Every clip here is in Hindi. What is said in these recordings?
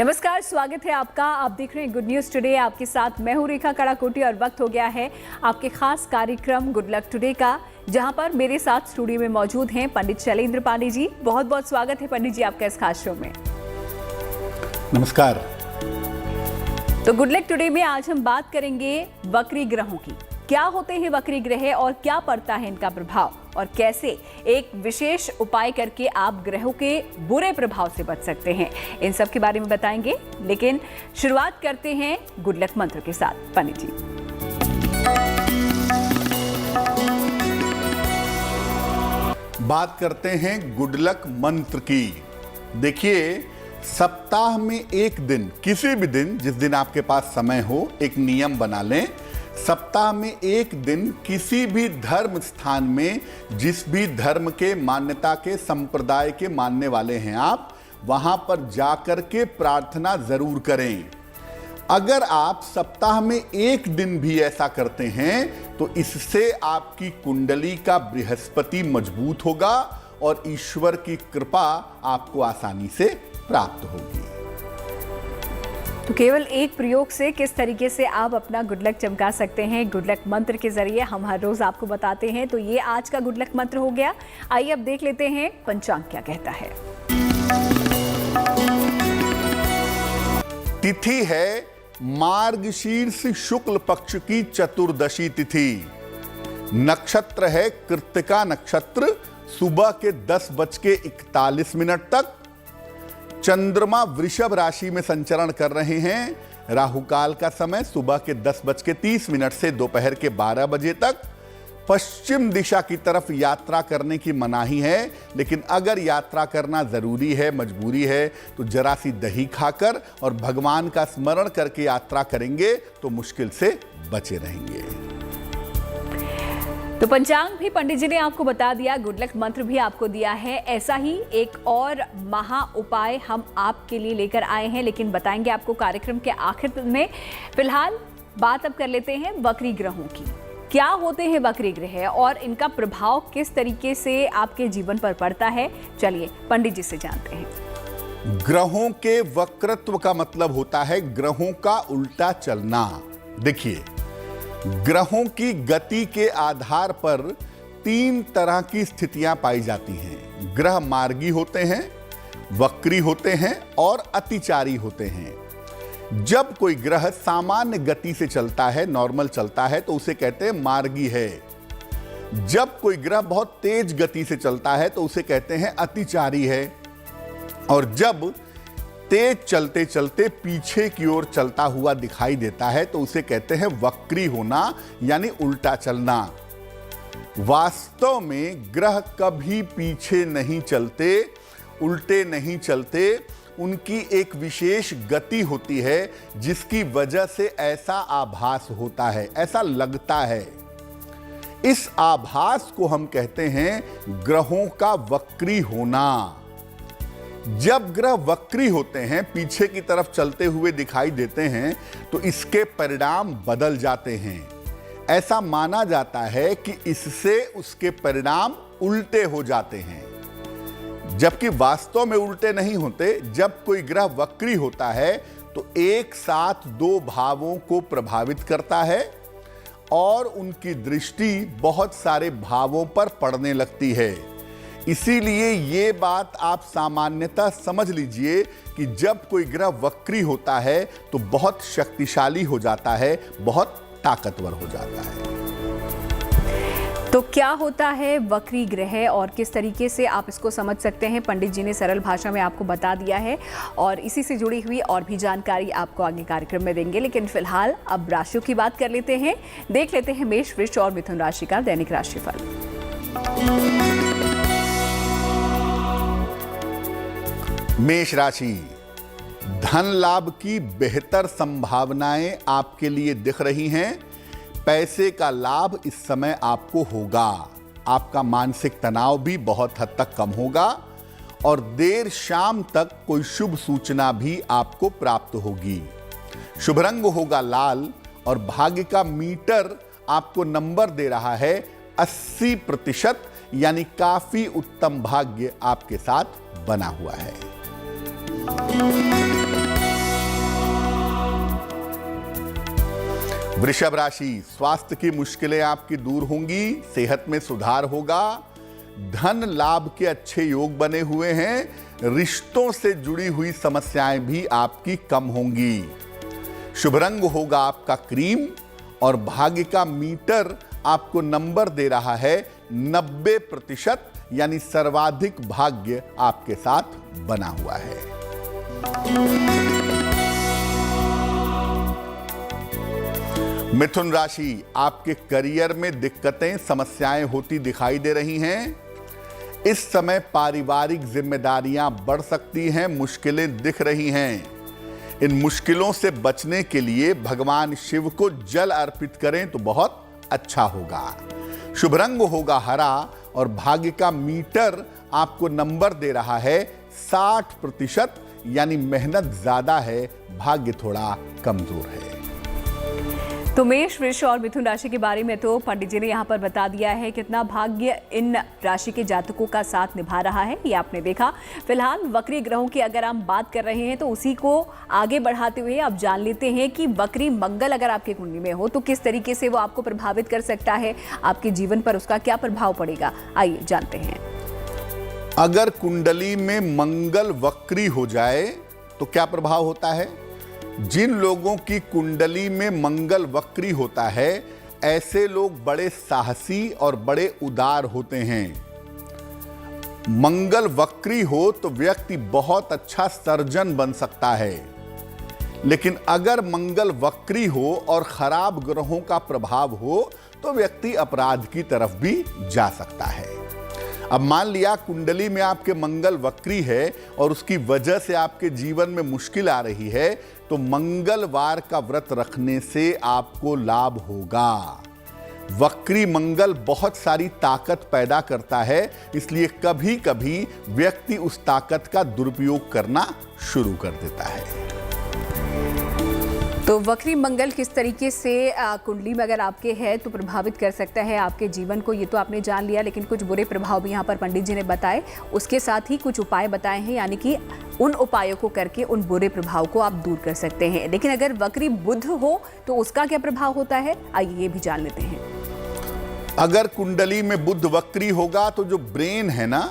नमस्कार, स्वागत है आपका। आप देख रहे हैं गुड न्यूज टुडे। आपके साथ मैं हूं रेखा कड़ाकोटी और वक्त हो गया है आपके खास कार्यक्रम गुड लक टुडे का, जहां पर मेरे साथ स्टूडियो में मौजूद हैं पंडित शैलेंद्र पांडे जी। बहुत बहुत स्वागत है पंडित जी आपका इस खास शो में। नमस्कार। तो गुड लक टुडे में आज हम बात करेंगे वक्री ग्रहों की। क्या होते हैं वक्री ग्रह और क्या पड़ता है इनका प्रभाव, और कैसे एक विशेष उपाय करके आप ग्रहों के बुरे प्रभाव से बच सकते हैं, इन सब के बारे में बताएंगे। लेकिन शुरुआत करते हैं गुड लक मंत्र के साथ। पंडित जी, बात करते हैं गुड लक मंत्र की। देखिए, सप्ताह में एक दिन, किसी भी दिन जिस दिन आपके पास समय हो, एक नियम बना लें। सप्ताह में एक दिन किसी भी धर्म स्थान में, जिस भी धर्म के मान्यता के संप्रदाय के मानने वाले हैं आप, वहां पर जाकर के प्रार्थना जरूर करें। अगर आप सप्ताह में एक दिन भी ऐसा करते हैं तो इससे आपकी कुंडली का बृहस्पति मजबूत होगा और ईश्वर की कृपा आपको आसानी से प्राप्त होगी। तो केवल एक प्रयोग से किस तरीके से आप अपना गुड लक चमका सकते हैं गुड लक मंत्र के जरिए, हम हर रोज आपको बताते हैं। तो ये आज का गुड लक मंत्र हो गया। आइए अब देख लेते हैं पंचांग क्या कहता है। तिथि है मार्गशीर्ष शुक्ल पक्ष की चतुर्दशी तिथि। नक्षत्र है कृत्तिका नक्षत्र, सुबह के 10:41 तक। चंद्रमा वृषभ राशि में संचरण कर रहे हैं। राहुकाल का समय सुबह के 10:30 से दोपहर के 12 बजे तक। पश्चिम दिशा की तरफ यात्रा करने की मनाही है, लेकिन अगर यात्रा करना जरूरी है, मजबूरी है, तो जरा सी दही खाकर और भगवान का स्मरण करके यात्रा करेंगे तो मुश्किल से बचे रहेंगे। तो पंचांग भी पंडित जी ने आपको बता दिया, गुड लक मंत्र भी आपको दिया है। ऐसा ही एक और महा उपाय हम आपके लिए लेकर आए हैं, लेकिन बताएंगे आपको कार्यक्रम के आखिर में। फिलहाल बात अब कर लेते हैं वक्री ग्रहों की। क्या होते हैं वक्री ग्रह और इनका प्रभाव किस तरीके से आपके जीवन पर पड़ता है, चलिए पंडित जी से जानते हैं। ग्रहों के वक्रत्व का मतलब होता है ग्रहों का उल्टा चलना। देखिए, ग्रहों की गति के आधार पर 3 तरह की स्थितियां पाई जाती हैं। ग्रह मार्गी होते हैं, वक्री होते हैं और अतिचारी होते हैं। जब कोई ग्रह सामान्य गति से चलता है, नॉर्मल चलता है, तो उसे कहते हैं मार्गी है। जब कोई ग्रह बहुत तेज गति से चलता है तो उसे कहते हैं अतिचारी है। और जब तेज चलते चलते पीछे की ओर चलता हुआ दिखाई देता है तो उसे कहते हैं वक्री होना, यानी उल्टा चलना। वास्तव में ग्रह कभी पीछे नहीं चलते, उल्टे नहीं चलते। उनकी एक विशेष गति होती है जिसकी वजह से ऐसा आभास होता है, ऐसा लगता है। इस आभास को हम कहते हैं ग्रहों का वक्री होना। जब ग्रह वक्री होते हैं, पीछे की तरफ चलते हुए दिखाई देते हैं, तो इसके परिणाम बदल जाते हैं। ऐसा माना जाता है कि इससे उसके परिणाम उल्टे हो जाते हैं, जबकि वास्तव में उल्टे नहीं होते। जब कोई ग्रह वक्री होता है तो एक साथ 2 भावों को प्रभावित करता है और उनकी दृष्टि बहुत सारे भावों पर पड़ने लगती है। इसीलिए ये बात आप सामान्यतः समझ लीजिए कि जब कोई ग्रह वक्री होता है तो बहुत शक्तिशाली हो जाता है, बहुत ताकतवर हो जाता है। तो क्या होता है वक्री ग्रह और किस तरीके से आप इसको समझ सकते हैं, पंडित जी ने सरल भाषा में आपको बता दिया है, और इसी से जुड़ी हुई और भी जानकारी आपको आगे कार्यक्रम में देंगे। लेकिन फिलहाल अब राशियों की बात कर लेते हैं। देख लेते हैं मेष, वृष और मिथुन राशि का दैनिक राशिफल। मेष राशि, धन लाभ की बेहतर संभावनाएं आपके लिए दिख रही हैं। पैसे का लाभ इस समय आपको होगा। आपका मानसिक तनाव भी बहुत हद तक कम होगा और देर शाम तक कोई शुभ सूचना भी आपको प्राप्त होगी। शुभ रंग होगा लाल और भाग्य का मीटर आपको नंबर दे रहा है 80%, यानी काफी उत्तम भाग्य आपके साथ बना हुआ है। वृषभ राशि, स्वास्थ्य की मुश्किलें आपकी दूर होंगी, सेहत में सुधार होगा, धन लाभ के अच्छे योग बने हुए हैं, रिश्तों से जुड़ी हुई समस्याएं भी आपकी कम होंगी। शुभ रंग होगा आपका क्रीम और भाग्य का मीटर आपको नंबर दे रहा है 90%, यानी सर्वाधिक भाग्य आपके साथ बना हुआ है। मिथुन राशि, आपके करियर में दिक्कतें समस्याएं होती दिखाई दे रही हैं। इस समय पारिवारिक जिम्मेदारियां बढ़ सकती हैं, मुश्किलें दिख रही हैं। इन मुश्किलों से बचने के लिए भगवान शिव को जल अर्पित करें तो बहुत अच्छा होगा। शुभ रंग होगा हरा और भाग्य का मीटर आपको नंबर दे रहा है 60%, यानी मेहनत ज्यादा है, भाग्य थोड़ा कमजोर है। तो मेष, वृष और मिथुन राशि के बारे में तो पंडित जी ने यहाँ पर बता दिया है कितना भाग्य इन राशि के जातकों का साथ निभा रहा है, ये आपने देखा। फिलहाल वक्री ग्रहों की अगर हम बात कर रहे हैं तो उसी को आगे बढ़ाते हुए अब जान लेते हैं कि वक्री मंगल अगर आपकी कुंडली में हो तो किस तरीके से वो आपको प्रभावित कर सकता है, आपके जीवन पर उसका क्या प्रभाव पड़ेगा, आइए जानते हैं। अगर कुंडली में मंगल वक्री हो जाए तो क्या प्रभाव होता है? जिन लोगों की कुंडली में मंगल वक्री होता है, ऐसे लोग बड़े साहसी और बड़े उदार होते हैं। मंगल वक्री हो तो व्यक्ति बहुत अच्छा सर्जन बन सकता है, लेकिन अगर मंगल वक्री हो और खराब ग्रहों का प्रभाव हो तो व्यक्ति अपराध की तरफ भी जा सकता है। अब मान लिया कुंडली में आपके मंगल वक्री है और उसकी वजह से आपके जीवन में मुश्किल आ रही है, तो मंगलवार का व्रत रखने से आपको लाभ होगा। वक्री मंगल बहुत सारी ताकत पैदा करता है, इसलिए कभी कभी व्यक्ति उस ताकत का दुरुपयोग करना शुरू कर देता है। तो वक्री मंगल किस तरीके से कुंडली में अगर आपके है तो प्रभावित कर सकता है आपके जीवन को, ये तो आपने जान लिया, लेकिन कुछ बुरे प्रभाव भी यहाँ पर पंडित जी ने बताए, उसके साथ ही कुछ उपाय बताए हैं, यानी कि उन उपायों को करके उन बुरे प्रभाव को आप दूर कर सकते हैं। लेकिन अगर वक्री बुध हो तो उसका क्या प्रभाव होता है, आइए ये भी जान लेते हैं। अगर कुंडली में बुध वक्री होगा तो जो ब्रेन है ना,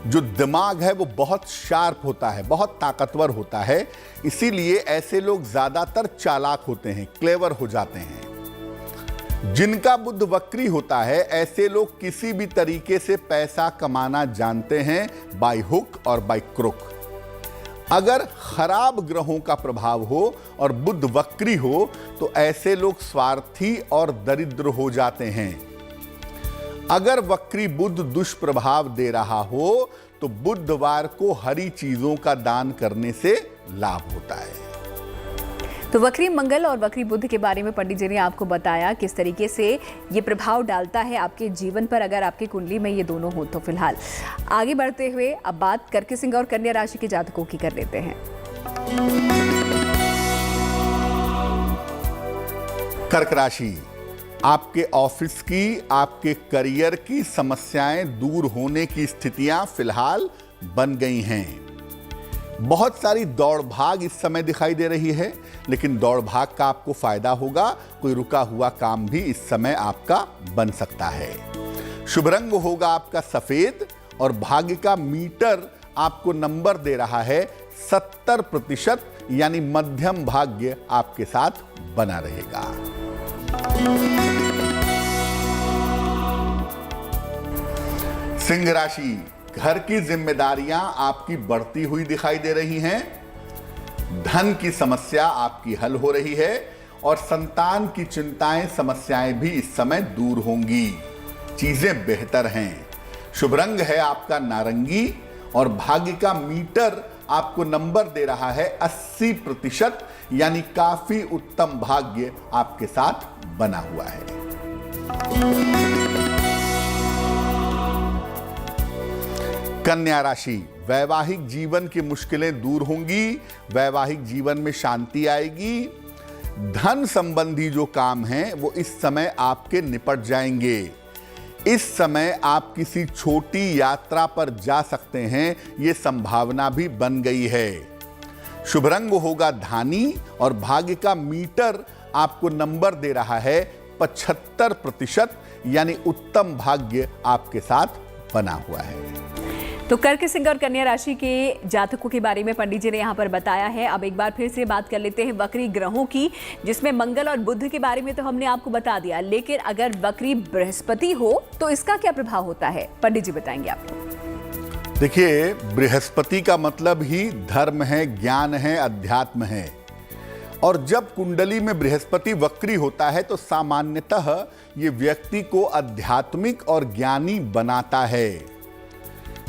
जो दिमाग है, वो बहुत शार्प होता है, बहुत ताकतवर होता है, इसीलिए ऐसे लोग ज्यादातर चालाक होते हैं, क्लेवर हो जाते हैं। जिनका बुध वक्री होता है, ऐसे लोग किसी भी तरीके से पैसा कमाना जानते हैं, बाय हुक और बाय क्रुक। अगर खराब ग्रहों का प्रभाव हो और बुध वक्री हो तो ऐसे लोग स्वार्थी और दरिद्र हो जाते हैं। अगर वक्री बुध दुष्प्रभाव दे रहा हो तो बुधवार को हरी चीजों का दान करने से लाभ होता है। तो वक्री मंगल और वक्री बुध के बारे में पंडित जी ने आपको बताया किस तरीके से ये प्रभाव डालता है आपके जीवन पर अगर आपकी कुंडली में ये दोनों हो तो। फिलहाल आगे बढ़ते हुए अब बात कर्क सिंह और कन्या राशि के जातकों की कर लेते हैं। कर्क राशि, आपके ऑफिस की, आपके करियर की समस्याएं दूर होने की स्थितियां फिलहाल बन गई हैं। बहुत सारी दौड़ भाग इस समय दिखाई दे रही है, लेकिन दौड़ भाग का आपको फायदा होगा। कोई रुका हुआ काम भी इस समय आपका बन सकता है। शुभ रंग होगा आपका सफेद और भाग्य का मीटर आपको नंबर दे रहा है 70%, यानी मध्यम भाग्य आपके साथ बना रहेगा। सिंह राशि, घर की जिम्मेदारियां आपकी बढ़ती हुई दिखाई दे रही हैं। धन की समस्या आपकी हल हो रही है और संतान की चिंताएं, समस्याएं भी इस समय दूर होंगी। चीजें बेहतर हैं। शुभ रंग है आपका नारंगी और भाग्य का मीटर आपको नंबर दे रहा है 80%, यानी काफी उत्तम भाग्य आपके साथ बना हुआ है। कन्या राशि, वैवाहिक जीवन की मुश्किलें दूर होंगी, वैवाहिक जीवन में शांति आएगी। धन संबंधी जो काम हैं वो इस समय आपके निपट जाएंगे। इस समय आप किसी छोटी यात्रा पर जा सकते हैं, ये संभावना भी बन गई है। शुभ रंग होगा धानी और भाग्य का मीटर आपको नंबर दे रहा है 75%, यानी उत्तम भाग्य आपके साथ बना हुआ है। तो कर्क, सिंह और कन्या राशि के जातकों के बारे में पंडित जी ने यहाँ पर बताया है। अब एक बार फिर से बात कर लेते हैं वक्री ग्रहों की, जिसमें मंगल और बुध के बारे में तो हमने आपको बता दिया, लेकिन अगर वक्री बृहस्पति हो तो इसका क्या प्रभाव होता है, पंडित जी बताएंगे आपको। देखिए, बृहस्पति का मतलब ही धर्म है, ज्ञान है, अध्यात्म है। और जब कुंडली में बृहस्पति वक्री होता है तो सामान्यतः ये व्यक्ति को आध्यात्मिक और ज्ञानी बनाता है।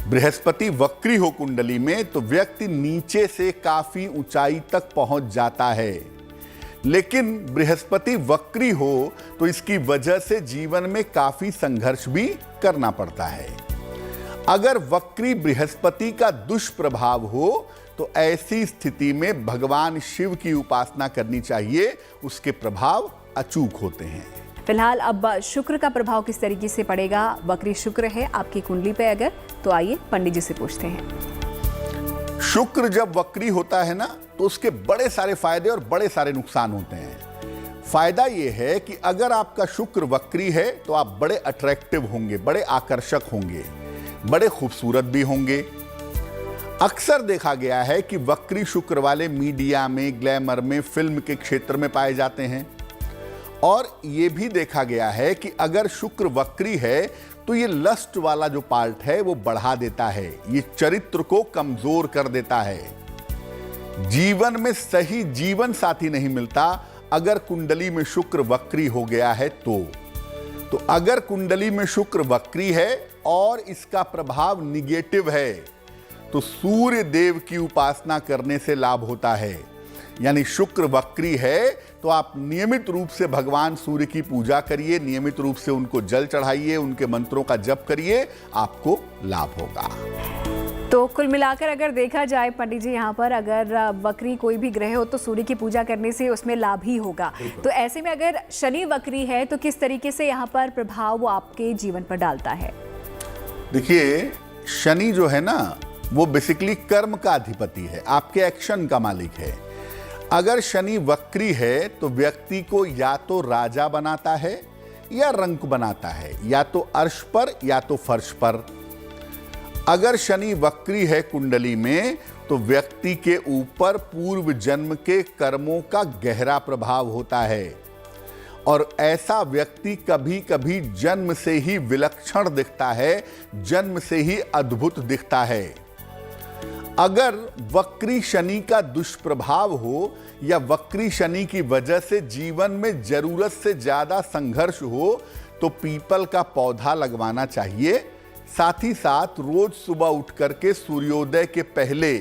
बृहस्पति वक्री हो कुंडली में तो व्यक्ति नीचे से काफी ऊंचाई तक पहुंच जाता है, लेकिन बृहस्पति वक्री हो तो इसकी वजह से जीवन में काफी संघर्ष भी करना पड़ता है। अगर वक्री बृहस्पति का दुष्प्रभाव हो तो ऐसी स्थिति में भगवान शिव की उपासना करनी चाहिए, उसके प्रभाव अचूक होते हैं। फिलहाल अब शुक्र का प्रभाव किस तरीके से पड़ेगा, वक्री शुक्र है आपकी कुंडली पे अगर, तो आइए पंडित जी से पूछते हैं। शुक्र जब वक्री होता है ना तो उसके बड़े सारे फायदे और बड़े सारे नुकसान होते हैं। फायदा यह है कि अगर आपका शुक्र वक्री है तो आप बड़े अट्रैक्टिव होंगे, बड़े आकर्षक होंगे, बड़े खूबसूरत भी होंगे। अक्सर देखा गया है कि वक्री शुक्र वाले मीडिया में, ग्लैमर में, फिल्म के क्षेत्र में पाए जाते हैं। और ये भी देखा गया है कि अगर शुक्र वक्री है तो ये लस्ट वाला जो पार्ट है वो बढ़ा देता है, ये चरित्र को कमजोर कर देता है। जीवन में सही जीवन साथी नहीं मिलता अगर कुंडली में शुक्र वक्री हो गया है तो अगर कुंडली में शुक्र वक्री है और इसका प्रभाव निगेटिव है तो सूर्य देव की उपासना करने से लाभ होता है। यानी शुक्र वक्री है तो आप नियमित रूप से भगवान सूर्य की पूजा करिए, नियमित रूप से उनको जल चढ़ाइए, उनके मंत्रों का जप करिए, आपको लाभ होगा। तो कुल मिलाकर अगर देखा जाए पंडित जी, यहाँ पर अगर वक्री कोई भी ग्रह हो तो सूर्य की पूजा करने से उसमें लाभ ही होगा। तो ऐसे में अगर शनि वक्री है तो किस तरीके से यहाँ पर प्रभाव वो आपके जीवन पर डालता है? देखिए, शनि जो है ना वो बेसिकली कर्म का अधिपति है, आपके एक्शन का मालिक है। अगर शनि वक्री है तो व्यक्ति को या तो राजा बनाता है या रंक बनाता है, या तो अर्श पर या तो फर्श पर। अगर शनि वक्री है कुंडली में तो व्यक्ति के ऊपर पूर्व जन्म के कर्मों का गहरा प्रभाव होता है और ऐसा व्यक्ति कभी कभी जन्म से ही विलक्षण दिखता है, जन्म से ही अद्भुत दिखता है। अगर वक्री शनि का दुष्प्रभाव हो या वक्री शनि की वजह से जीवन में जरूरत से ज्यादा संघर्ष हो तो पीपल का पौधा लगवाना चाहिए। साथ ही साथ रोज सुबह उठ करके सूर्योदय के पहले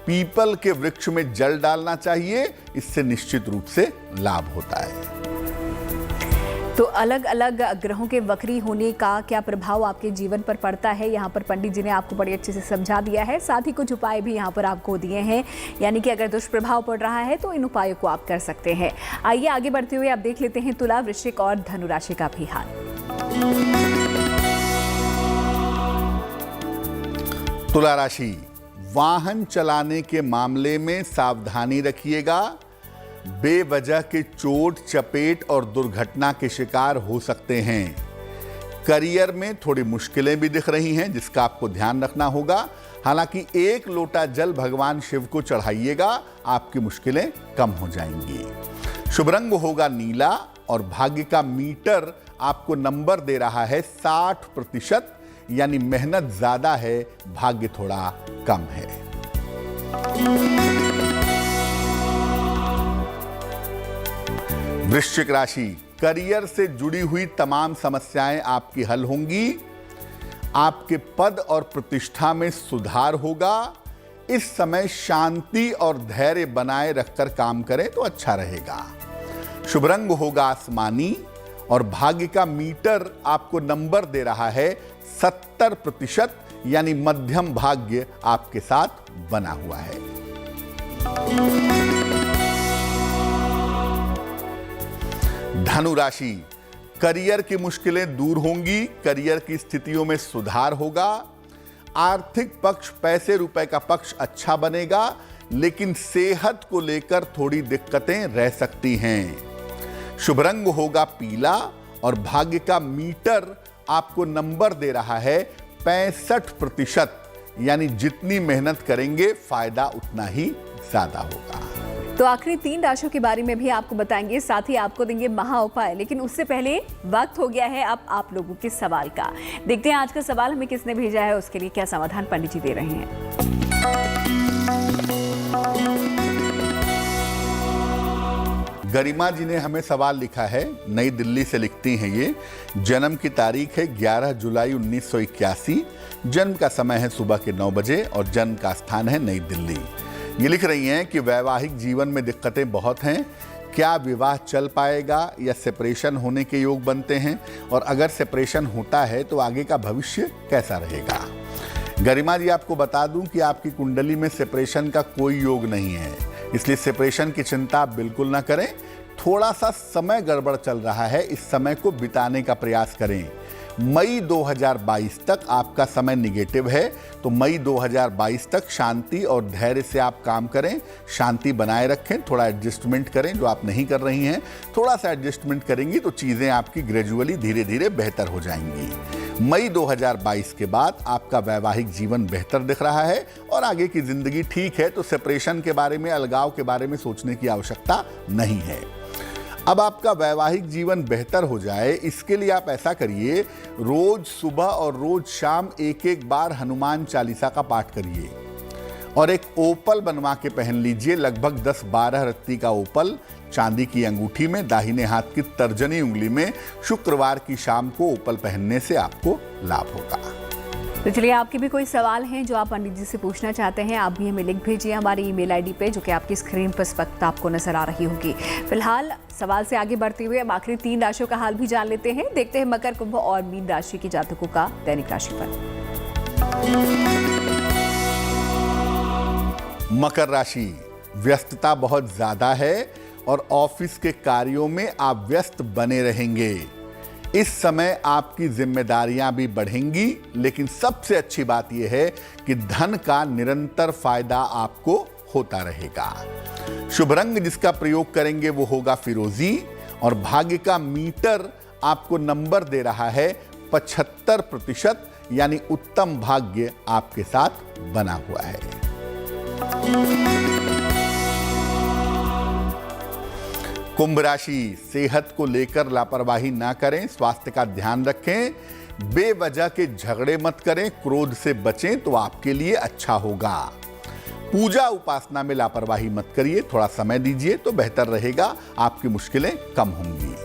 पीपल के वृक्ष में जल डालना चाहिए, इससे निश्चित रूप से लाभ होता है। तो अलग अलग ग्रहों के वक्री होने का क्या प्रभाव आपके जीवन पर पड़ता है, यहाँ पर पंडित जी ने आपको बड़ी अच्छे से समझा दिया है। साथ ही कुछ उपाय भी यहाँ पर आपको दिए हैं, यानी कि अगर दुष्प्रभाव पड़ रहा है तो इन उपायों को आप कर सकते हैं। आइए आगे बढ़ते हुए आप देख लेते हैं तुला, वृश्चिक और धनु राशि का भी हाल। तुला राशि, वाहन चलाने के मामले में सावधानी रखिएगा। बेवजह के चोट, चपेट और दुर्घटना के शिकार हो सकते हैं। करियर में थोड़ी मुश्किलें भी दिख रही हैं जिसका आपको ध्यान रखना होगा। हालांकि 1 लोटा जल भगवान शिव को चढ़ाइएगा, आपकी मुश्किलें कम हो जाएंगी। शुभ रंग होगा नीला और भाग्य का मीटर आपको नंबर दे रहा है 60%, यानी मेहनत ज्यादा है, भाग्य थोड़ा कम है। वृश्चिक राशि, करियर से जुड़ी हुई तमाम समस्याएं आपकी हल होंगी। आपके पद और प्रतिष्ठा में सुधार होगा। इस समय शांति और धैर्य बनाए रखकर काम करें तो अच्छा रहेगा। शुभ रंग होगा आसमानी और भाग्य का मीटर आपको नंबर दे रहा है 70%, यानी मध्यम भाग्य आपके साथ बना हुआ है। धनु राशि, करियर की मुश्किलें दूर होंगी, करियर की स्थितियों में सुधार होगा। आर्थिक पक्ष, पैसे रुपए का पक्ष अच्छा बनेगा, लेकिन सेहत को लेकर थोड़ी दिक्कतें रह सकती हैं। शुभ रंग होगा पीला और भाग्य का मीटर आपको नंबर दे रहा है 65%, यानी जितनी मेहनत करेंगे फायदा उतना ही ज्यादा होगा। तो आखिरी 3 राशियों के बारे में भी आपको बताएंगे, साथ ही आपको देंगे महा उपाय, लेकिन उससे पहले वक्त हो गया है अब आप लोगों के सवाल का। देखते हैं आज का सवाल हमें किसने भेजा है, उसके लिए क्या समाधान पंडित जी दे रहे हैं। गरिमा जी ने हमें सवाल लिखा है, नई दिल्ली से लिखती हैं ये। जन्म की तारीख है 11 जुलाई 1981, जन्म का समय है सुबह के 9 बजे और जन्म का स्थान है नई दिल्ली। ये लिख रही हैं कि वैवाहिक जीवन में दिक्कतें बहुत हैं, क्या विवाह चल पाएगा या सेपरेशन होने के योग बनते हैं, और अगर सेपरेशन होता है तो आगे का भविष्य कैसा रहेगा। गरिमा जी, आपको बता दूं कि आपकी कुंडली में सेपरेशन का कोई योग नहीं है, इसलिए सेपरेशन की चिंता आप बिल्कुल ना करें। थोड़ा सा समय गड़बड़ चल रहा है, इस समय को बिताने का प्रयास करें। मई 2022 तक आपका समय निगेटिव है, तो मई 2022 तक शांति और धैर्य से आप काम करें, शांति बनाए रखें, थोड़ा एडजस्टमेंट करें जो आप नहीं कर रही हैं। थोड़ा सा एडजस्टमेंट करेंगी तो चीज़ें आपकी ग्रेजुअली धीरे धीरे बेहतर हो जाएंगी। मई 2022 के बाद आपका वैवाहिक जीवन बेहतर दिख रहा है और आगे की जिंदगी ठीक है, तो सेपरेशन के बारे में, अलगाव के बारे में सोचने की आवश्यकता नहीं है। अब आपका वैवाहिक जीवन बेहतर हो जाए, इसके लिए आप ऐसा करिए, रोज सुबह और रोज शाम एक एक बार हनुमान चालीसा का पाठ करिए और एक ओपल बनवा के पहन लीजिए, लगभग 10-12 रत्ती का ओपल, चांदी की अंगूठी में, दाहिने हाथ की तर्जनी उंगली में। शुक्रवार की शाम को ओपल पहनने से आपको लाभ होगा। तो चलिए, आपके भी कोई सवाल हैं जो आप पंडित जी से पूछना चाहते हैं, आप भी हमें लिख भेजिए हमारी ईमेल आईडी पे, जो कि आपकी स्क्रीन पर इस वक्त आपको नजर आ रही होगी। फिलहाल सवाल से आगे बढ़ते हुए अब आखिरी 3 राशियों का हाल भी जान लेते हैं। देखते हैं मकर, कुंभ और मीन राशि के जातकों का दैनिक राशिफल। मकर राशि, व्यस्तता बहुत ज्यादा है और ऑफिस के कार्यों में आप व्यस्त बने रहेंगे। इस समय आपकी जिम्मेदारियां भी बढ़ेंगी, लेकिन सबसे अच्छी बात यह है कि धन का निरंतर फायदा आपको होता रहेगा। शुभ रंग जिसका प्रयोग करेंगे वो होगा फिरोजी और भाग्य का मीटर आपको नंबर दे रहा है 75%, यानी उत्तम भाग्य आपके साथ बना हुआ है। कुंभ राशि, सेहत को लेकर लापरवाही ना करें, स्वास्थ्य का ध्यान रखें, बेवजह के झगड़े मत करें, क्रोध से बचें तो आपके लिए अच्छा होगा। पूजा उपासना में लापरवाही मत करिए, थोड़ा समय दीजिए तो बेहतर रहेगा, आपकी मुश्किलें कम होंगी।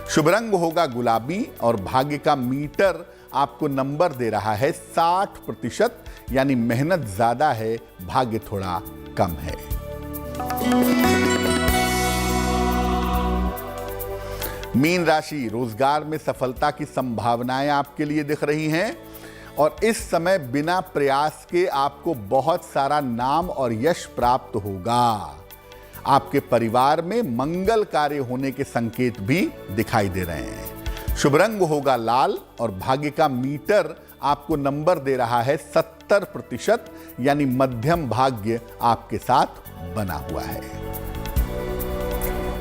शुभ रंग होगा गुलाबी और भाग्य का मीटर आपको नंबर दे रहा है 60%, यानी मेहनत ज्यादा है, भाग्य थोड़ा कम है। मीन राशि, रोजगार में सफलता की संभावनाएं आपके लिए दिख रही हैं और इस समय बिना प्रयास के आपको बहुत सारा नाम और यश प्राप्त होगा। आपके परिवार में मंगल कार्य होने के संकेत भी दिखाई दे रहे हैं। शुभ रंग होगा लाल और भाग्य का मीटर आपको नंबर दे रहा है 70%, यानी मध्यम भाग्य आपके साथ बना हुआ है।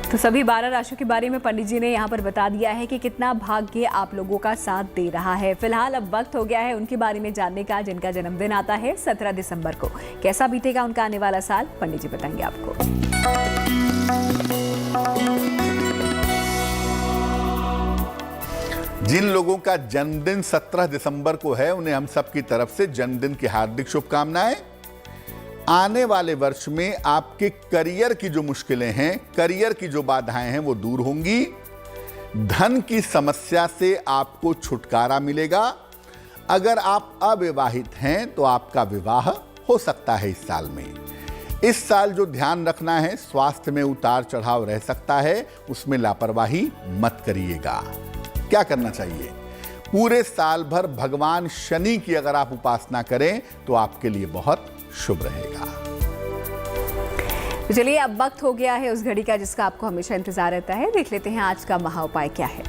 तो सभी 12 राशियों के बारे में पंडित जी ने यहाँ पर बता दिया है कि कितना भाग्य आप लोगों का साथ दे रहा है। फिलहाल अब वक्त हो गया है उनके बारे में जानने का, जिनका जन्मदिन आता है 17 दिसंबर को। कैसा बीतेगा उनका आने वाला साल, पंडित जी बताएंगे आपको। जिन लोगों का जन्मदिन 17 दिसंबर को है, उन्हें हम सबकी तरफ से जन्मदिन की हार्दिक शुभकामनाएं। आने वाले वर्ष में आपके करियर की जो मुश्किलें हैं, करियर की जो बाधाएं हैं, वो दूर होंगी। धन की समस्या से आपको छुटकारा मिलेगा। अगर आप अविवाहित हैं तो आपका विवाह हो सकता है इस साल में। इस साल जो ध्यान रखना है, स्वास्थ्य में उतार चढ़ाव रह सकता है, उसमें लापरवाही मत करिएगा। क्या करना चाहिए? पूरे साल भर भगवान शनि की अगर आप उपासना करें तो आपके लिए बहुत शुभ रहेगा। तो चलिए, अब वक्त हो गया है उस घड़ी का जिसका आपको हमेशा इंतजार रहता है। देख लेते हैं आज का महा उपाय क्या है।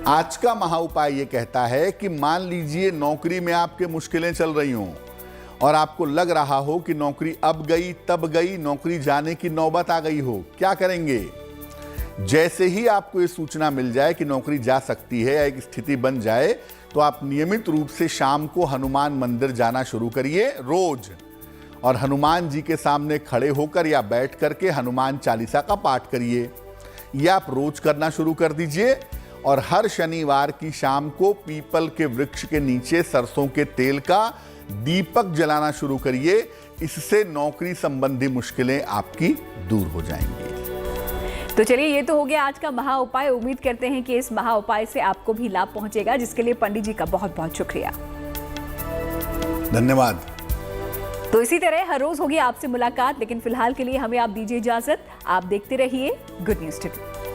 आज का महा उपाय ये कहता है कि मान लीजिए नौकरी में आपके मुश्किलें चल रही हों और आपको लग रहा हो कि नौकरी अब गई तब गई, नौकरी जाने की नौबत आ गई हो, क्या करेंगे? जैसे ही आपको ये सूचना मिल जाए कि नौकरी जा सकती है या एक स्थिति बन जाए, तो आप नियमित रूप से शाम को हनुमान मंदिर जाना शुरू करिए रोज, और हनुमान जी के सामने खड़े होकर या बैठ करके हनुमान चालीसा का पाठ करिए। यह आप रोज करना शुरू कर दीजिए, और हर शनिवार की शाम को पीपल के वृक्ष के नीचे सरसों के तेल का दीपक जलाना शुरू करिए। इससे नौकरी संबंधी मुश्किलें आपकी दूर हो जाएंगी। तो चलिए, ये तो हो गया आज का महा उपाय। उम्मीद करते हैं कि इस महा उपाय से आपको भी लाभ पहुंचेगा, जिसके लिए पंडित जी का बहुत बहुत शुक्रिया। धन्यवाद। तो इसी तरह हर रोज होगी आपसे मुलाकात, लेकिन फिलहाल के लिए हमें आप दीजिए इजाजत। आप देखते रहिए गुड न्यूज टीवी।